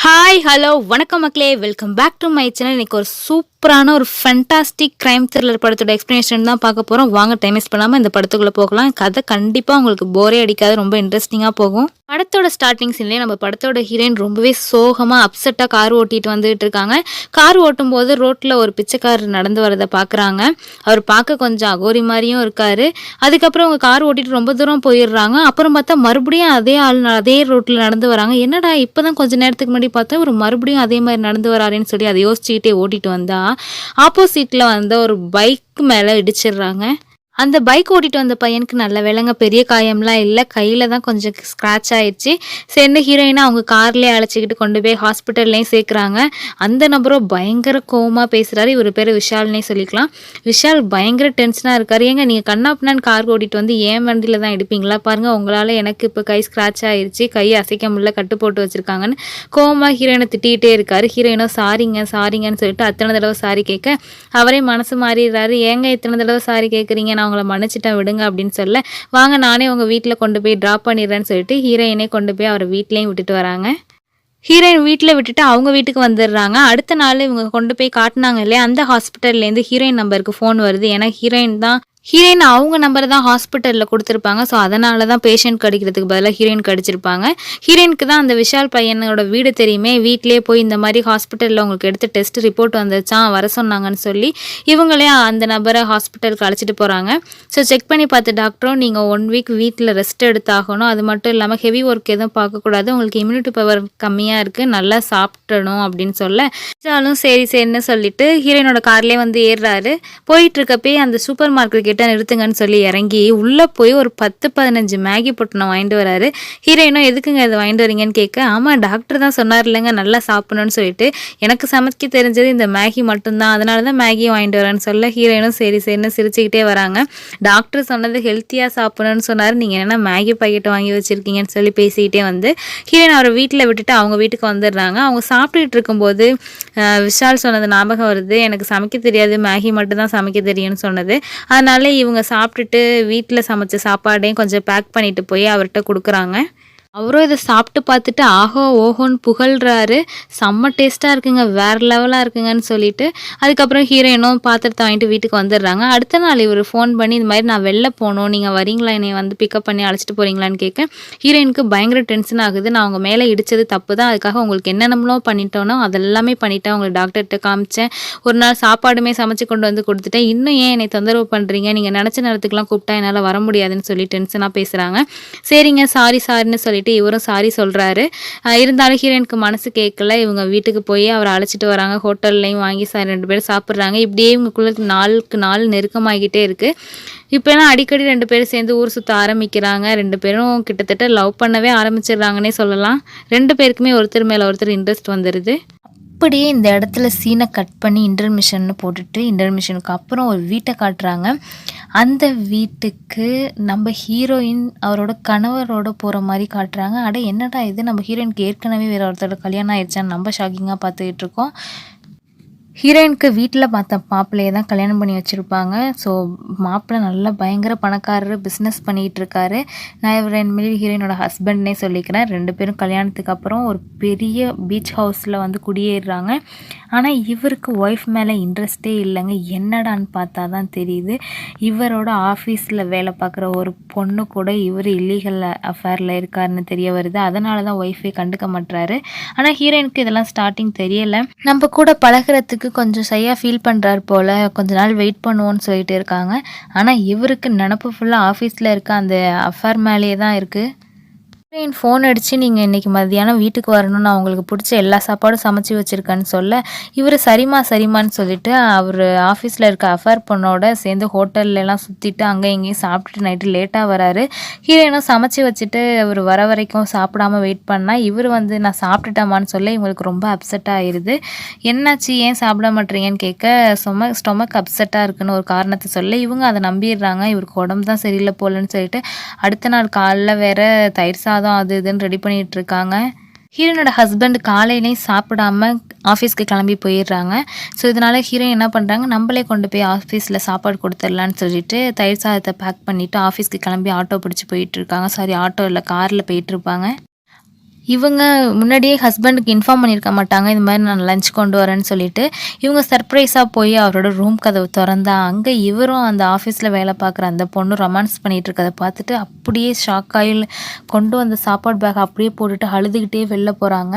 Hi hello வணக்கம் மக்களே, welcome back to my channel. இன்னைக்கு ஒரு சூப்பரான ஒரு ஃபென்டாஸ்டிக் கிரைம் த்ரில்லர் படத்தோட எக்ஸ்பிளனேஷன் தான் பார்க்க போகிறோம். வாங்க டைம் வேஸ்ட் பண்ணாமல் இந்த படத்துக்குள்ளே போகலாம். கதை கண்டிப்பாக உங்களுக்கு போரே அடிக்காது, ரொம்ப இன்ட்ரெஸ்டிங்காக போகும். படத்தோட ஸ்டார்டிங் சீன்லேயே நம்ம படத்தோட ஹீரோயின் ரொம்பவே சோகமாக அப்செட்டாக கார் ஓட்டிட்டு வந்துட்டு இருக்காங்க. கார் ஓட்டும் போது ரோட்டில் ஒரு பிச்சைக்காரர் நடந்து வரதை பார்க்குறாங்க. அவர் பார்க்க கொஞ்சம் அகோரி மாதிரியும் இருக்காரு. அதுக்கப்புறம் அவங்க கார் ஓட்டிட்டு ரொம்ப தூரம் போயிடுறாங்க. அப்புறம் பார்த்தா மறுபடியும் அதே ஆள் அதே ரோட்டில் நடந்து வராங்க. என்னடா இப்போ தான் கொஞ்சம் நேரத்துக்கு முன்னாடி பார்த்தா ஒரு மறுபடியும் அதே மாதிரி நடந்து வராருன்னு சொல்லி அதை யோசிச்சுக்கிட்டே ஓட்டிட்டு வந்தா ஆப்போசிட்ல வந்த ஒரு பைக் மேல இடிச்சிடுறாங்க. அந்த பைக் ஓட்டிட்டு வந்த பையனுக்கு நல்ல வேலைங்க, பெரிய காயம்லாம் இல்லை, கையில் தான் கொஞ்சம் ஸ்க்ராட்ச் ஆயிடுச்சு. சேர்ந்து ஹீரோயினை அவங்க கார்லேயே அழைச்சிக்கிட்டு கொண்டு போய் ஹாஸ்பிட்டல்லையும் சேர்க்குறாங்க. அந்த நபரும் பயங்கர கோவமாக பேசுகிறாரு. இவர் பேர் விஷால்னே சொல்லிக்கலாம். விஷால் பயங்கர டென்ஷனாக இருக்கார். ஏங்க நீங்கள் கண்ணாப்பினான்னு கார் ஓட்டிட்டு வந்து ஏன் வண்டியில் தான் எடுப்பீங்களா? பாருங்கள், உங்களால் எனக்கு இப்போ கை ஸ்க்ராட்ச் ஆயிடுச்சு, கையை அசைக்க முடியல, கட்டு போட்டு வச்சுருக்காங்கன்னு கோவமாக ஹீரோயினை திட்டிகிட்டே இருக்காரு. ஹீரோயினோ சாரிங்கன்னு சொல்லிட்டு அத்தனை தடவை சாரி கேட்க அவரே மனசு மாறிடுறாரு. ஏங்க இத்தனை தடவை சாரி கேட்குறீங்க, நான் அவங்கள மன்னிச்சிட்டேன் விடுங்க அப்படின்னு சொல்ல, வாங்க நானே உங்கள் வீட்டில் கொண்டு போய் ட்ராப் பண்ணிடுறேன்னு சொல்லிட்டு ஹீரோயினே கொண்டு போய் அவரை வீட்லேயும் விட்டுட்டு வராங்க. ஹீரோயின் வீட்டில் விட்டுட்டு அவங்க வீட்டுக்கு வந்துடுறாங்க. அடுத்த நாள் இவங்க கொண்டு போய் காட்டினாங்க இல்லையா, அந்த ஹாஸ்பிட்டல்லேருந்து ஹீரோயின் நம்பருக்கு ஃபோன் வருது. ஏன்னா ஹீரோயின் அவங்க நம்பர் தான் ஹாஸ்பிட்டலில் கொடுத்துருப்பாங்க. ஸோ அதனால தான் பேஷண்ட் கடிக்கிறதுக்கு பதிலாக ஹீரோயின் கடிச்சிருப்பாங்க. ஹீரோயினுக்கு தான் அந்த விஷால் பையனோட வீடு தெரியுமே. வீட்டிலே போய் இந்த மாதிரி ஹாஸ்பிட்டலில் உங்களுக்கு எடுத்து டெஸ்ட் ரிப்போர்ட் வந்துச்சான், வர சொன்னாங்கன்னு சொல்லி இவங்களே அந்த நபரை ஹாஸ்பிட்டலுக்கு அழைச்சிட்டு போகிறாங்க. ஸோ செக் பண்ணி பார்த்து டாக்டரும், நீங்கள் 1 வீக் வீட்டில் ரெஸ்ட் எடுத்தாகணும், அது மட்டும் இல்லாமல் ஹெவி ஒர்க் எதுவும் பார்க்கக்கூடாது, உங்களுக்கு இம்யூனிட்டி பவர் கம்மியாக இருக்குது, நல்லா சாப்பிடணும் அப்படின்னு சொல்ல, விஷாலும் சரின்னு சொல்லிட்டு ஹீரோயினோட கார்லேயே வந்து ஏறுறாரு. போயிட்டு இருக்கப்பே அந்த சூப்பர் மார்க்கெட் நிறுத்துங்கன்னு சொல்லி இறங்கி உள்ளே போய் ஒரு 10-15 மேகி பொட்டணம் வாங்கிட்டு வராரு. ஹீரோயினும் எதுக்குங்க இதை வாங்கிட்டு வரீங்கன்னு கேட்க, ஆமாம் டாக்டர் தான் சொன்னார் இல்லைங்க நல்லா சாப்பிடணும்னு சொல்லிட்டு, எனக்கு சமைக்க தெரிஞ்சது இந்த மேகி மட்டும்தான், அதனால தான் மேகியும் வாங்கிட்டு வரேன்னு சொல்ல ஹீரோயினும் சரின்னு சிரிச்சுக்கிட்டே வராங்க. டாக்டர் சொன்னது ஹெல்த்தியாக சாப்பிடணும்னு சொன்னார், நீங்கள் என்ன மேகி பாக்கெட் வாங்கி வச்சுருக்கீங்கன்னு சொல்லி பேசிக்கிட்டே வந்து ஹீரோயின் அவரை வீட்டில் விட்டுட்டு அவங்க வீட்டுக்கு வந்துடுறாங்க. அவங்க சாப்பிட்டுட்டு இருக்கும்போது விஷால் சொன்னது ஞாபகம் வருது, எனக்கு சமைக்க தெரியாது, மேகி மட்டும்தான் சமைக்க தெரியும்னு சொன்னது. அதனால இவங்க சாப்பிட்டுட்டு வீட்டில் சமைச்ச சாப்பாடையும் கொஞ்சம் பேக் பண்ணிட்டு போய் அவர்கிட்ட கொடுக்குறாங்க. அவரும் இதை சாப்பிட்டு பார்த்துட்டு ஆஹோ ஓஹோன்னு புகழ்கிறாரு. செம்ம டேஸ்ட்டாக இருக்குங்க, வேறு லெவலாக இருக்குங்கன்னு சொல்லிட்டு அதுக்கப்புறம் ஹீரோயினும் பாத்திரத்தை வாங்கிட்டு வீட்டுக்கு வந்துடுறாங்க. அடுத்த நாள் இவர் ஃபோன் பண்ணி இந்த மாதிரி நான் வெளில போகணும், நீங்கள் வரீங்களா, என்னை வந்து பிக்கப் பண்ணி அழைச்சிட்டு போகிறீங்களான்னு கேட்க ஹீரோயினுக்கு பயங்கர டென்ஷன் ஆகுது. நான் அவங்க மேலே இடித்தது தப்பு தான், அதுக்காக உங்களுக்கு என்னென்னமோ பண்ணிட்டோனோ அதெல்லாமே பண்ணிட்டேன், உங்களுக்கு டாக்டர்கிட்ட காமிச்சேன், ஒரு நாள் சாப்பாடுமே சமைச்சு கொண்டு வந்து கொடுத்துட்டேன், இன்னும் ஏன் என்னை தொந்தரவு பண்ணுறீங்க, நீங்கள் நினச்ச நேரத்துக்குலாம் கூப்பிட்டா என்னால் வர முடியாதுன்னு சொல்லி டென்ஷனாக பேசுகிறாங்க. சரிங்க சாரின்னு சொல்லிட்டு இவரும் சாரி சொல்கிறாரு. இருந்தாலும் ஹீரோயினுக்கு மனசு கேட்கல. இவங்க வீட்டுக்கு போய் அவரை அழைச்சிட்டு வராங்க. ஹோட்டல்லையும் வாங்கி 2 பேரும் சாப்பிட்றாங்க. இப்படியே இவங்களுக்குள்ள நாளுக்கு நாள் நெருக்கமாகிக்கிட்டே இருக்குது. இப்போலாம் அடிக்கடி 2 பேரும் சேர்ந்து ஊர் சுற்ற ஆரம்பிக்கிறாங்க. 2 பேரும் கிட்டத்தட்ட லவ் பண்ணவே ஆரம்பிச்சிடுறாங்கன்னே சொல்லலாம். 2 பேருக்குமே ஒருத்தர் மேலே ஒருத்தர் இன்ட்ரெஸ்ட் வந்துடுது. அப்படியே இந்த இடத்துல சீனை கட் பண்ணி இன்டர்மிஷன்னு போட்டுட்டு இன்டர்மிஷனுக்கு அப்புறம் ஒரு வீட்டை காட்டுறாங்க. அந்த வீட்டுக்கு நம்ம ஹீரோயின் அவரோட கணவரோட போகிற மாதிரி காட்டுறாங்க. அட என்னடா இது, நம்ம ஹீரோயினுக்கு ஏற்கனவே வேறு ஒருத்தரோட கல்யாணம் ஆயிடுச்சான்னு நம்ம ஷாக்கிங்காக பார்த்துக்கிட்டு இருக்கோம். ஹீரோயினுக்கு வீட்டில் பார்த்த மாப்பிள்ளையை தான் கல்யாணம் பண்ணி வச்சுருப்பாங்க. ஸோ மாப்பிள்ளை நல்லா பயங்கர பணக்காரர், பிஸ்னஸ் பண்ணிகிட்டு இருக்காரு. நான் இவர் இனிமேல் ஹீரோயினோட ஹஸ்பண்ட்னே சொல்லிக்கிறேன். 2 பேரும் கல்யாணத்துக்கு அப்புறம் ஒரு பெரிய பீச் ஹவுஸில் வந்து குடியேறுறாங்க. ஆனால் இவருக்கு ஒய்ஃப் மேலே இன்ட்ரெஸ்டே இல்லைங்க. என்னடான்னு பார்த்தா தான் தெரியுது, இவரோட ஆஃபீஸில் வேலை பார்க்குற ஒரு பொண்ணு கூட இவர் இல்லீகல் அஃபேரில் இருக்காருன்னு தெரிய வருது. அதனால தான் ஒய்ஃபே கண்டுக்க மாட்டுறாரு. ஆனால் ஹீரோயினுக்கு இதெல்லாம் ஸ்டார்டிங் தெரியலை. நம்ம கூட பழகிறதுக்கு கொஞ்சம் சரியாக ஃபீல் பண்ணுறாரு போல், கொஞ்ச நாள் வெயிட் பண்ணுவோன்னு சொல்லிட்டு இருக்காங்க. ஆனால் இவருக்கு நினப்பு ஃபுல்லாக ஆஃபீஸில் இருக்க அந்த அஃபேர் மேலேயே தான் இருக்குது. ஹீரோயின் ஃபோன் அடித்து நீங்கள் இன்றைக்கி மதியானம் வீட்டுக்கு வரணும், நான் உங்களுக்கு பிடிச்ச எல்லா சாப்பாடும் சமைச்சி வச்சுருக்கேன்னு சொல்ல இவர் சரிம்மான்னு சொல்லிட்டு அவர் ஆஃபீஸில் இருக்க அஃபேர் பொண்ணோட சேர்ந்து ஹோட்டல்லாம் சுற்றிட்டு அங்கே இங்கேயும் சாப்பிட்டுட்டு நைட்டு லேட்டாக வராரு. ஹீரோயினும் சமைச்சி வச்சுட்டு அவர் வர வரைக்கும் சாப்பிடாமல் வெயிட் பண்ணால் இவர் வந்து நான் சாப்பிட்டுட்டேம்மான்னு சொல்ல இவங்களுக்கு ரொம்ப அப்செட்டாக ஆயிடுது. என்னாச்சு, ஏன் சாப்பிட மாட்டீங்கன்னு கேட்க ஸ்டொமக் அப்செட்டாக இருக்குன்னு ஒரு காரணத்தை சொல்ல இவங்க அதை நம்பிடுறாங்க. இவருக்கு உடம்பு தான் சரியில்லை போலன்னு சொல்லிட்டு அடுத்த நாள் காலைல வேற தயிர் சாதம் அது இதுன்னு ரெடி பண்ணிட்டு இருக்காங்க. ஹீரோனோட ஹஸ்பண்ட் காலையிலையும் சாப்பிடாம ஆஃபீஸ்க்கு கிளம்பி போயிடுறாங்க. ஸோ இதனால் ஹீரோயின் என்ன பண்ணுறாங்க, நம்மளே கொண்டு போய் ஆஃபீஸில் சாப்பாடு கொடுத்துடலான்னு சொல்லிட்டு தயிர் சாதத்தை பேக் பண்ணிவிட்டு ஆஃபீஸ்க்கு கிளம்பி ஆட்டோ பிடிச்சி போயிட்டுருக்காங்க. ஆட்டோ இல்லை காரில் போயிட்டுருப்பாங்க. இவங்க முன்னாடியே ஹஸ்பண்டுக்கு இன்ஃபார்ம் பண்ணியிருக்க மாட்டாங்க, இந்த மாதிரி நான் லஞ்ச் கொண்டு வரேன்னு சொல்லிட்டு. இவங்க சர்ப்ரைஸாக போய் அவரோட ரூம் கதவு திறந்தா, அங்கே இவரும் அந்த ஆஃபீஸில் வேலை பார்க்குற அந்த பொண்ணு ரொமான்ஸ் பண்ணிகிட்டு இருக்கதை பார்த்துட்டு அப்படியே ஷாக் ஆகி கொண்டு வந்த சாப்பாடு பேக் அப்படியே போட்டுட்டு அழுதுகிட்டே வெளில போகிறாங்க.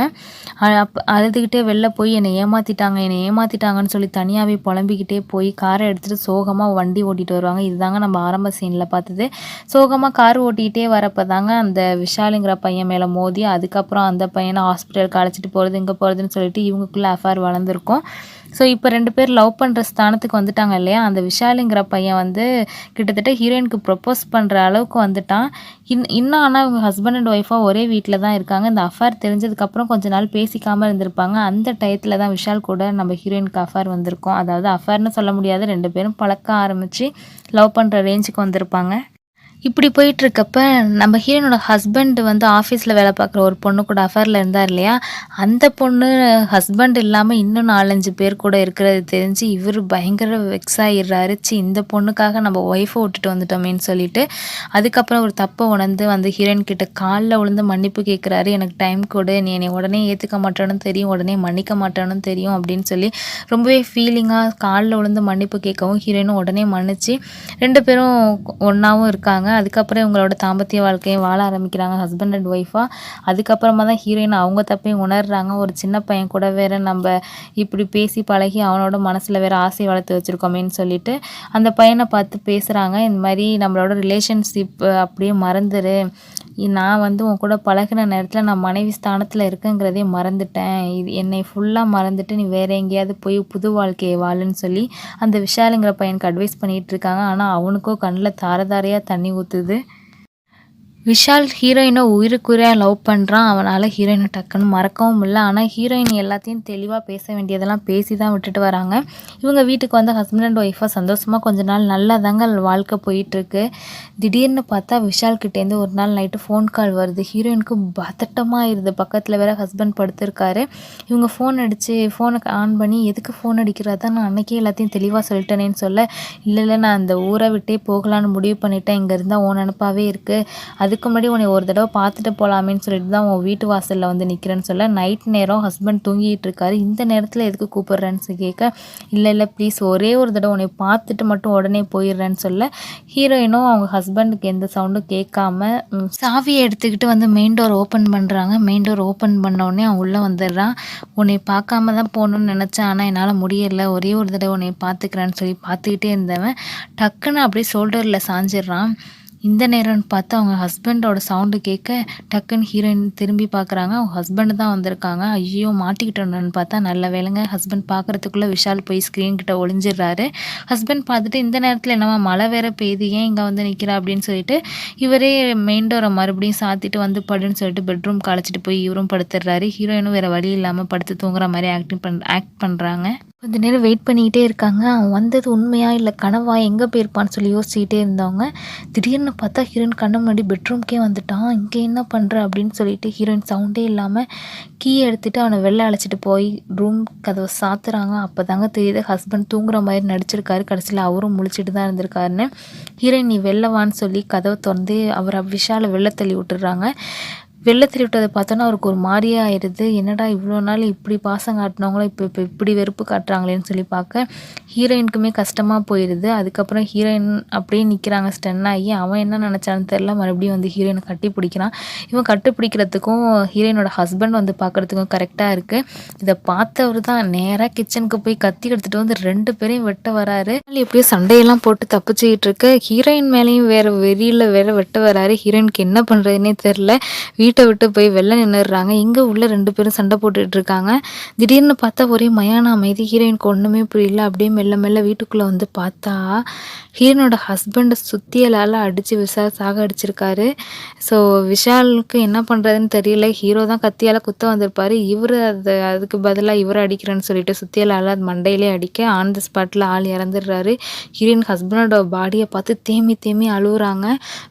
அழுதுகிட்டே வெளில போய் என்னை ஏமாற்றிட்டாங்கன்னு சொல்லி தனியாகவே புலம்பிக்கிட்டே போய் காரை எடுத்துகிட்டு சோகமாக வண்டி ஓட்டிகிட்டு வருவாங்க. இதுதாங்க நம்ம ஆரம்ப சீனில் பார்த்தது. சோகமாக கார் ஓட்டிகிட்டே வரப்போ தாங்க அந்த விஷாலுங்கிற பையன் மேலே மோதி அதுக்கப்புறம் அந்த பையனை ஹாஸ்பிட்டலுக்கு அழைச்சிட்டு போகிறது இங்கே போகிறதுன்னு சொல்லிட்டு இவங்களுக்குள்ளே அஃபேர் வளர்ந்துருக்கும். ஸோ இப்போ 2 பேர் லவ் பண்ணுற ஸ்தானத்துக்கு வந்துட்டாங்க இல்லையா. அந்த விஷாலுங்கிற பையன் வந்து கிட்டத்தட்ட ஹீரோயினுக்கு ப்ரப்போஸ் பண்ணுற அளவுக்கு வந்துட்டான். இன்னும் ஆனால் அவங்க ஹஸ்பண்ட் அண்ட் ஒய்ஃபாக ஒரே வீட்டில் தான் இருக்காங்க. இந்த அஃபேர் தெரிஞ்சதுக்கப்புறம் கொஞ்ச நாள் பேசிக்காமல் இருந்திருப்பாங்க. அந்த டயத்தில் தான் விஷால் கூட நம்ம ஹீரோயினுக்கு அஃபேர் வந்திருக்கும். அதாவது அஃபேர்னு சொல்ல முடியாது, 2 பேரும் பழக்க ஆரம்பித்து லவ் பண்ணுற ரேஞ்சுக்கு வந்திருப்பாங்க. இப்படி போயிட்டுருக்கப்ப நம்ம ஹீரோனோட ஹஸ்பண்ட் வந்து ஆஃபீஸில் வேலை பார்க்குற ஒரு பொண்ணு கூட அஃபேரில் இருந்தார் இல்லையா. அந்த பொண்ணு ஹஸ்பண்ட் இல்லாமல் இன்னும் 4-5 பேர் கூட இருக்கிறது தெரிஞ்சு இவர் பயங்கர வெக்ஸ் ஆகிடுறாரு. இந்த பொண்ணுக்காக நம்ம ஒய்ஃபை விட்டுட்டு வந்துட்டோமேன்னு சொல்லிட்டு அதுக்கப்புறம் ஒரு தப்பை உணர்ந்து வந்து ஹீரோயின் கிட்ட காலில் விழுந்து மன்னிப்பு கேட்குறாரு. எனக்கு டைம் கொடு, நீ என்னை உடனே ஏற்றுக்க மாட்டேன்னு தெரியும், உடனே மன்னிக்க மாட்டேன்னு தெரியும் அப்படின்னு சொல்லி ரொம்பவே ஃபீலிங்காக காலில் விழுந்து மன்னிப்பு கேட்கவும் ஹீரோயினும் உடனே மன்னிச்சு 2 பேரும் ஒன்றாவும் இருக்காங்க. அதுக்கப்புறம் இவங்களோட தாம்பத்திய வாழ்க்கையை வாழ ஆரம்பிக்கிறாங்க ஹஸ்பண்ட் அண்ட் ஒய்ஃபாக. அதுக்கப்புறமா தான் ஹீரோயின் அவங்க தப்பையும் உணர்றாங்க. ஒரு சின்ன பையன் கூட வேறு நம்ம இப்படி பேசி பழகி அவனோட மனசில் வேறு ஆசை வளர்த்து வச்சுருக்கோமேன்னு சொல்லிட்டு அந்த பையனை பார்த்து பேசுகிறாங்க. இந்த மாதிரி நம்மளோட ரிலேஷன்ஷிப் அப்படியே மறந்துடு, நான் வந்து உன் கூட பழகின நேரத்தில் நான் மனைவி ஸ்தானத்தில் இருக்கேங்கிறதே மறந்துட்டேன், இது என்னை ஃபுல்லாக மறந்துட்டு நீ வேறு எங்கேயாவது போய் புது வாழ்க்கையை வாழுன்னு சொல்லி அந்த விஷாலுங்கிற பையனுக்கு அட்வைஸ் பண்ணிகிட்டு இருக்காங்க. ஆனால் அவனுக்கோ கண்ணில் தாரையாக தண்ணி ஊற்றுது. விஷால் ஹீரோயினை உயிருக்குறையாக லவ் பண்ணுறான். அவனால் ஹீரோயினை டக்குன்னு மறக்கவும் இல்லை. ஆனால் ஹீரோயின் எல்லாத்தையும் தெளிவாக பேச வேண்டியதெல்லாம் பேசி தான் விட்டுட்டு வராங்க. இவங்க வீட்டுக்கு வந்து ஹஸ்பண்ட் அண்ட் ஒய்ஃபாக சந்தோஷமாக கொஞ்ச நாள் நல்லா தாங்க வாழ்க்கை போயிட்டுருக்கு. திடீர்னு பார்த்தா விஷால்கிட்டேருந்து ஒரு நாள் நைட்டு ஃபோன் கால் வருது. ஹீரோயினுக்கு பதட்டமாகிடுது. பக்கத்தில் வேறு ஹஸ்பண்ட் படுத்திருக்காரு. இவங்க ஃபோன் அடித்து ஃபோனை ஆன் பண்ணி எதுக்கு ஃபோன் அடிக்கிறதா, நான் அன்றைக்கே எல்லாத்தையும் தெளிவாக சொல்லிட்டேனேன்னு சொல்ல, இல்லை நான் அந்த ஊரை விட்டே போகலான்னு முடிவு பண்ணிட்டேன், இங்கே இருந்தால் ஓன் நினப்பாவே இருக்குது, அதுக்கு முன்னாடி உன்னை ஒரு தடவை பார்த்துட்டு போகலாமேன்னு சொல்லிட்டு தான் உன் வீட்டு வாசலில் வந்து நிற்கிறேன்னு சொல்ல, நைட் நேரம் ஹஸ்பண்ட் தூங்கிட்டு இருக்காரு. இந்த நேரத்தில் எதுக்கு கூப்பிட்றேன்னு கேட்க, இல்லை ப்ளீஸ் ஒரே ஒரு தடவை உன்னை பார்த்துட்டு மட்டும் உடனே போயிடுறேன்னு சொல்ல, ஹீரோயினும் அவங்க ஹஸ்பண்டுக்கு எந்த சவுண்டும் கேட்காம சாவியை எடுத்துக்கிட்டு வந்து மெயின் டோர் ஓப்பன் பண்ணுறாங்க. மெயின் டோர் ஓப்பன் பண்ணோடனே அவன் உள்ளே வந்துடுறான். உன்னை பார்க்காம தான் போகணுன்னு நினச்சேன், ஆனால் என்னால் முடியலை, ஒரே ஒரு தடவை உன்னை பார்த்துக்கிறேன்னு சொல்லி பார்த்துக்கிட்டே இருந்தவன் டக்குன்னு அப்படியே ஷோல்டரில் சாஞ்சிடுறான். இந்த நேரம்னு பார்த்து அவங்க ஹஸ்பண்டோட சவுண்டு கேட்க டக்குன்னு ஹீரோயின் திரும்பி பார்க்குறாங்க. அவங்க ஹஸ்பண்டு தான் வந்திருக்காங்க. ஐயோ மாட்டிக்கிட்டோன்னு பார்த்தா நல்ல வேலைங்க, ஹஸ்பண்ட் பார்க்குறதுக்குள்ளே விஷால் போய் ஸ்க்ரீன் கிட்ட ஒளிஞ்சிடுறாரு. ஹஸ்பண்ட் பார்த்துட்டு இந்த நேரத்தில் என்னவா மழை வேற பெய்யுது, ஏன் இங்கே வந்து நிற்கிறா அப்படின்னு சொல்லிட்டு இவரே மெயின் டோரை மறுபடியும் சாத்திட்டு வந்து படுன்னு சொல்லிட்டு பெட்ரூம்க்கு அழைச்சிட்டு போய் இவரும் படுத்துடுறாரு. ஹீரோயினும் வேறு வழி இல்லாமல் படுத்து தூங்குற மாதிரி ஆக்ட் பண்ணுறாங்க. கொஞ்ச நேரம் வெயிட் பண்ணிக்கிட்டே இருக்காங்க. அவன் வந்தது உண்மையா இல்லை கனவா, எங்கே போயிருப்பான்னு சொல்லி யோசிச்சுக்கிட்டே இருந்தவங்க திடீர்னு பார்த்தா ஹீரோயின் கண்ணு முன்னாடி பெட்ரூம்க்கே வந்துட்டான். இங்கே என்ன பண்ணுற அப்படின்னு சொல்லிட்டு ஹீரோயின் சவுண்டே இல்லாமல் கீயை எடுத்துகிட்டு அவனை வெளில அழைச்சிட்டு போய் ரூம் கதவை சாத்துறாங்க. அப்போ தாங்க தெரியுது ஹஸ்பண்ட் தூங்குற மாதிரி நடிச்சிருக்காரு. கடைசியில் அவரும் முழிச்சிட்டு தான் இருந்திருக்காருன்னு. ஹீரோயின் நீ வெளில சொல்லி கதவை திறந்து அவரை விஷாலை வெளில தள்ளி விட்டுறாங்க. வெளில தள்ளி விட்டதை பார்த்தோன்னா அவருக்கு ஒரு மாதிரியே ஆயிடுது. என்னடா இவ்வளோ நாள் இப்படி பாசம் காட்டினவங்களும் இப்போ இப்படி வெறுப்பு காட்டுறாங்களேன்னு சொல்லி பார்க்க ஹீரோயினுக்குமே கஷ்டமாக போயிடுது. அதுக்கப்புறம் ஹீரோயின் அப்படியே நிற்கிறாங்க ஸ்டன் ஆகி. அவன் என்ன நினச்சான்னு தெரில, மறுபடியும் வந்து ஹீரோயினை கட்டி பிடிக்கிறான். இவன் கட்டி பிடிக்கிறதுக்கும் ஹீரோயினோட ஹஸ்பண்ட் வந்து பார்க்குறதுக்கும் கரெக்டாக இருக்குது. இதை பார்த்தவர் தான் நேராக கிச்சனுக்கு போய் கத்தி எடுத்துகிட்டு வந்து 2 பேரையும் வெட்ட வராரு. எப்படியோ சண்டையெல்லாம் போட்டு தப்பிச்சுக்கிட்டு இருக்கு. ஹீரோயின் மேலேயும் வேறு வெறியில் வேறு வெட்ட வராரு. ஹீரோயினுக்கு என்ன பண்ணுறதுனே தெரில. வீட்டை விட்டு போய் வெளில நின்றுடுறாங்க. இங்கே உள்ள 2 பேரும் சண்டை போட்டுட்டு இருக்காங்க. திடீர்னு பார்த்தா ஒரே மயான அமைதி. ஹீரோயினுக்கு ஒன்றுமே புரியல. அப்படியே மெல்ல மெல்ல வீட்டுக்குள்ளே வந்து பார்த்தா ஹீரோனோட ஹஸ்பண்டை சுத்தியலால் அடித்து விஷால் சாக அடிச்சிருக்காரு. ஸோ விஷாலுக்கு என்ன பண்ணுறதுன்னு தெரியல. ஹீரோ தான் கத்தியால் குத்த வந்திருப்பார். இவர் அதுக்கு பதிலாக இவரை அடிக்கிறேன்னு சொல்லிட்டு சுத்தியலால் அது மண்டையிலே அடிக்க ஆன் த ஸ்பாட்டில் ஆள் இறந்துடுறாரு. ஹீரோயின் ஹஸ்பண்டோட பாடியை பார்த்து தேம்பி அழுகுறாங்க.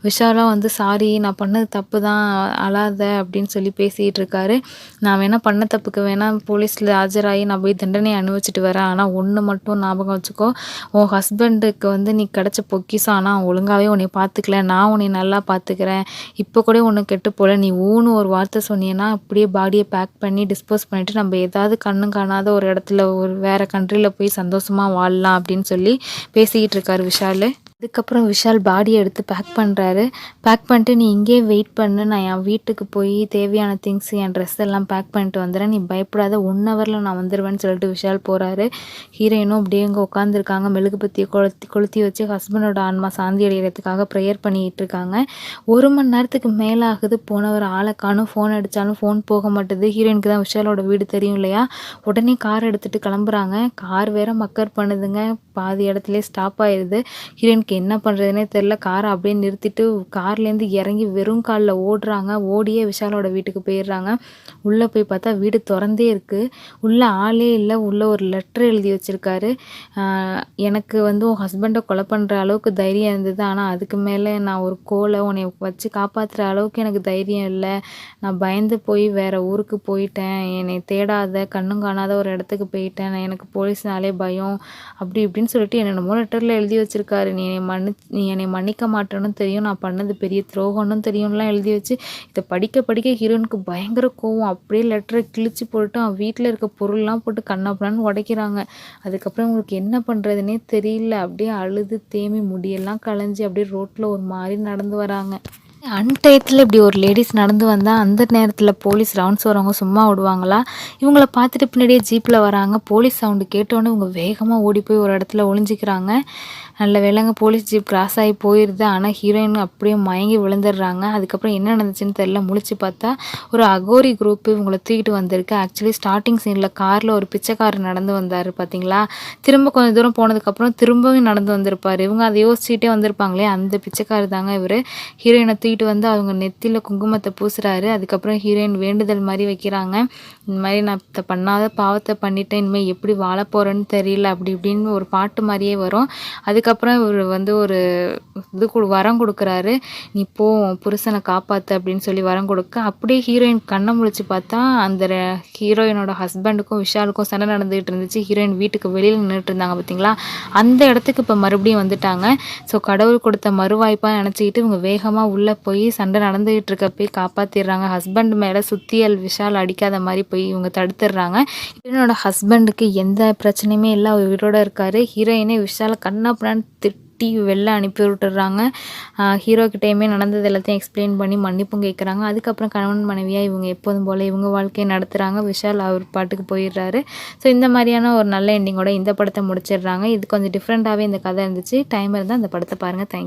விஷாலாக வந்து சாரி நான் பண்ணது தப்பு தான், அழாத விடாத அப்படின்னு சொல்லி பேசிகிட்டு இருக்காரு. நான் வேணால் பண்ண தப்புக்கு வேணால் போலீஸில் ஆஜராகி நான் போய் தண்டனை அனுபவிச்சுட்டு வரேன். ஆனால் ஒன்று மட்டும் ஞாபகம் வச்சுக்கோ, உன் ஹஸ்பண்டுக்கு நீ கிடச்ச பொக்கிஷம். ஆனால் ஒழுங்காகவே உன்னை பார்த்துக்கல, நான் உன்னை நல்லா பார்த்துக்கிறேன், இப்போ கூட ஒன்று கெட்டு போல, நீ ஊன்னு ஒரு வார்த்தை சொன்னீங்கன்னா அப்படியே பாடியை பேக் பண்ணி டிஸ்போஸ் பண்ணிவிட்டு நம்ம ஏதாவது கண்ணும் காணாத ஒரு இடத்துல ஒரு வேறு கண்ட்ரியில் போய் சந்தோஷமாக வாழலாம் அப்படின்னு சொல்லி பேசிக்கிட்டு இருக்காரு விஷால். அதுக்கப்புறம் விஷால் பாடியை எடுத்து பேக் பண்ணுறாரு. பேக் பண்ணிட்டு நீ இங்கேயே வெயிட் பண்ணு, நான் என் வீட்டுக்கு போய் தேவையான திங்ஸ் என் ட்ரெஸ் எல்லாம் பேக் பண்ணிட்டு வந்துடுறேன், நீ பயப்படாத, 1 ஹவரில் நான் வந்துடுவேன்னு சொல்லிட்டு விஷால் போகிறாரு. ஹீரோயினும் அப்படியே இங்கே உட்காந்துருக்காங்க. மெழுகுபத்தியை கொளுத்தி வச்சு ஹஸ்பண்டோட ஆன்மா சாந்தி அடைகிறதுக்காக ப்ரேயர் பண்ணிகிட்டு இருக்காங்க. 1 மணி நேரத்துக்கு மேலே ஆகுது, போனவர் ஆளை காணும். ஃபோன் அடித்தாலும் ஃபோன் போக மாட்டுது. ஹீரோயினுக்கு தான் விஷாலோட வீடு தெரியும் இல்லையா, உடனே கார் எடுத்துகிட்டு கிளம்புறாங்க. கார் வேற மக்கர் பண்ணுதுங்க, பாதி இடத்துலேயே ஸ்டாப் ஆயிடுது. ஹீரோயினுக்கு என்ன பண்ணுறதுனே தெரில. காரை அப்படியே நிறுத்திட்டு கார்லேருந்து இறங்கி வெறும் காலில் ஓடுறாங்க. ஓடியே விஷாலோட வீட்டுக்கு போயிடுறாங்க. உள்ளே போய் பார்த்தா வீடு திறந்தே இருக்குது. உள்ளே ஆளே இல்லை. உள்ளே ஒரு லெட்டர் எழுதி வச்சுருக்காரு. எனக்கு உன் ஹஸ்பண்டை கொலை பண்ணுற அளவுக்கு தைரியம் இருந்தது, ஆனால் அதுக்கு மேலே நான் ஒரு கோலை உன்னை வச்சு காப்பாற்றுற அளவுக்கு எனக்கு தைரியம் இல்லை, நான் பயந்து போய் வேறு ஊருக்கு போயிட்டேன், என்னை தேடாத கண்ணும் காணாத ஒரு இடத்துக்கு போயிட்டேன், எனக்கு போலீஸ்னாலே பயம் அப்படி இப்படின்னு சொல்லிட்டு என்னென்னமோ லெட்டரில் எழுதி வச்சுருக்காரு. நீ என்னை மன்னிக்க மாட்டேன்னு தெரியும், நான் பண்ணது பெரிய துரோகம்னு தெரியும்லாம் எழுதி வச்சு, இதை படிக்க ஹீரோனுக்கு பயங்கர கோவம். அப்படியே லெட்டரை கிழிச்சு போட்டு அவன் வீட்டில் இருக்க பொருள்லாம் போட்டு கண்ணாப்பண்ணான்னு உடைக்கிறாங்க. அதுக்கப்புறம் உங்களுக்கு என்ன பண்ணுறதுனே தெரியல. அப்படியே அழுது தேமி முடியெல்லாம் களைஞ்சி அப்படியே ரோட்டில் ஒரு மாதிரி நடந்து வராங்க. அன்டயத்தில் இப்படி ஒரு லேடிஸ் நடந்து வந்தால் அந்த நேரத்தில் போலீஸ் ரவுண்ட்ஸ் வரவங்க சும்மா விடுவாங்களா? இவங்கள பார்த்துட்டு பின்னாடியே ஜீப்பில் வராங்க. போலீஸ் சவுண்டு கேட்டோன்னே இவங்க வேகமாக ஓடி போய் ஒரு இடத்துல ஒளிஞ்சிக்கிறாங்க. நல்ல வேளைங்க போலீஸ் ஜீப் கிராஸ் ஆகி போயிடுது. ஆனால் ஹீரோயின் அப்படியே மயங்கி விழுந்துடுறாங்க. அதுக்கப்புறம் என்ன நடந்துச்சுன்னு தெரியல. முழிச்சு பார்த்தா ஒரு அகோரி குரூப்பு இவங்களை தூக்கிட்டு வந்திருக்கு. ஆக்சுவலி ஸ்டார்டிங் சீனில் காரில் ஒரு பிச்சைக்காரர் நடந்து வந்தார் பார்த்தீங்களா, திரும்ப கொஞ்சம் தூரம் போனதுக்கப்புறம் திரும்பவும் நடந்து வந்திருப்பார். இவங்க அதை யோசிச்சுட்டே வந்திருப்பாங்களே, அந்த பிச்சைக்காரர் தாங்க இவர். ஹீரோயினை தூக்கிட்டு வந்து அவங்க நெத்தியில் குங்குமத்தை பூசுறாரு. அதுக்கப்புறம் ஹீரோயின் வேண்டுதல் மாதிரி வைக்கிறாங்க. இந்த மாதிரி நான் பண்ணாத பாவத்தை பண்ணிட்டேன், இனிமேல் எப்படி வாழ போகிறேன்னு தெரியல அப்படி இப்படின்னு ஒரு பாட்டு மாதிரியே வரும். அதுக்கப்புறம் இவர் ஒரு வரம் கொடுக்குறாரு, நீ போ புருஷனை காப்பாற்று அப்படின்னு சொல்லி வரம் கொடுக்க, அப்படியே ஹீரோயின் கண்ணை முழிச்சு பார்த்தா அந்த ஹீரோயினோட ஹஸ்பண்டுக்கும் விஷாலுக்கும் சண்டை நடந்துகிட்டு இருந்துச்சு. ஹீரோயின் வீட்டுக்கு வெளியில் நின்றுட்டு இருந்தாங்க பார்த்தீங்களா, அந்த இடத்துக்கு இப்போ மறுபடியும் வந்துட்டாங்க. ஸோ கடவுள் கொடுத்த மறுவாய்ப்பாக நினச்சிக்கிட்டு இவங்க வேகமாக உள்ளே போய் சண்டை நடந்துகிட்டு இருக்க போய் காப்பாற்றிடுறாங்க. ஹஸ்பண்ட் மேலே சுத்தியல் விஷால் அடிக்காத மாதிரி போய் இவங்க தடுத்துடுறாங்க. ஹீரோனோட ஹஸ்பண்டுக்கு எந்த பிரச்சனையுமே இல்லை, அவர் உயிரோட இருக்காரு. ஹீரோயினே விஷாலை கண்ணாப்பண்ணான்னு திட்டி வெளில அனுப்பி விட்டுடுறாங்க. ஹீரோக்கிட்டையுமே நடந்தது எல்லாத்தையும் எக்ஸ்பிளைன் பண்ணி மன்னிப்பும் கேட்குறாங்க. அதுக்கப்புறம் கணவன் மனைவியாக இவங்க எப்போதும் போல் இவங்க வாழ்க்கையை நடத்துகிறாங்க. விஷால் அவர் பாட்டுக்கு போயிடுறாரு. ஸோ இந்த மாதிரியான ஒரு நல்ல எண்டிங்கோட இந்த படத்தை முடிச்சிடுறாங்க. இது கொஞ்சம் டிஃப்ரெண்ட்டாகவே இந்த கதை இருந்துச்சு. டைம் இருந்தால் இந்த படத்தை பாருங்கள். தேங்க்யூ.